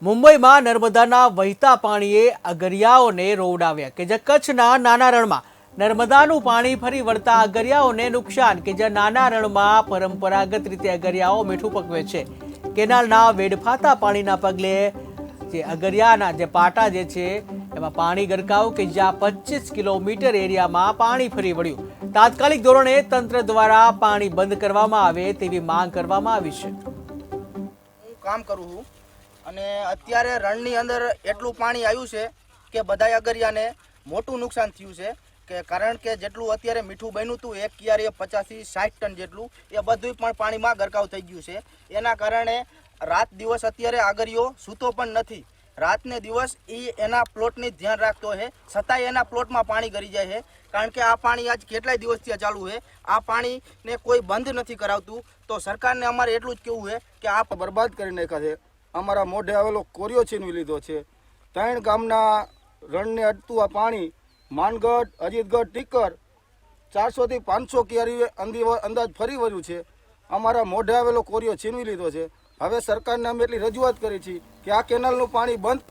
મુંબઈમાં નર્મદાના વહેતા પાણીએ અગરિયાઓને રોવડાવ્યા કે જે કચ્છના નાના રણમાં નર્મદાનું પાણી ફરી વળતા અગરિયાઓને નુકસાન કે જે નાના રણમાં પરંપરાગત રીતે અગરિયાઓ મીઠું પકવે છે। કેનાલના વેડફાતા પાણીના પગલે જે અગરિયાના જે પાટા જે છે એમાં પાણી ગરકાવ કે જ્યાં 25 કિલોમીટર એરિયામાં પાણી ફરી વળ્યું। તાત્કાલિક ધોરણે તંત્ર દ્વારા પાણી બંધ કરવામાં આવે તેવી માંગ કરવામાં આવી છે। હું કામ કરું છું અને અત્યારે રણની અંદર એટલું પાણી આવ્યું છે કે બધા અગરિયાને મોટું નુકસાન થયું છે કે કારણ કે જેટલું અત્યારે મીઠું બન્યું હતું એક કિયારીએ 50 થી 60 ટન જેટલું એ બધું પણ પાણીમાં ગરકાવ થઈ ગયું છે। એના કારણે રાત દિવસ અત્યારે આગરિયો સૂતો પણ નથી। રાતને દિવસ એ એના પ્લોટની ધ્યાન રાખતો છે છતાંય એના પ્લોટમાં પાણી ગરી જાય છે કારણ કે આ પાણી આજ કેટલાય દિવસથી ચાલુ છે। આ પાણીને કોઈ બંધ નથી કરાવતું। તો સરકારને અમારે એટલું જ કહેવું છે કે આ બરબાદ કરી નાખ્યા છે। અમારા મોઢે આવેલો કોરિયો છીનવી લીધો છે। 3 ગામના રણને અડતું આ પાણી માનગઢ, અજીતગઢ, ટીકર 400 થી 500 કિયારી અંદાજ ફરી વળ્યું છે। અમારા મોઢે આવેલો કોરિયો છીનવી લીધો છે। હવે સરકારને અમે એટલી રજૂઆત કરી છે કે આ કેનાલનું પાણી બંધ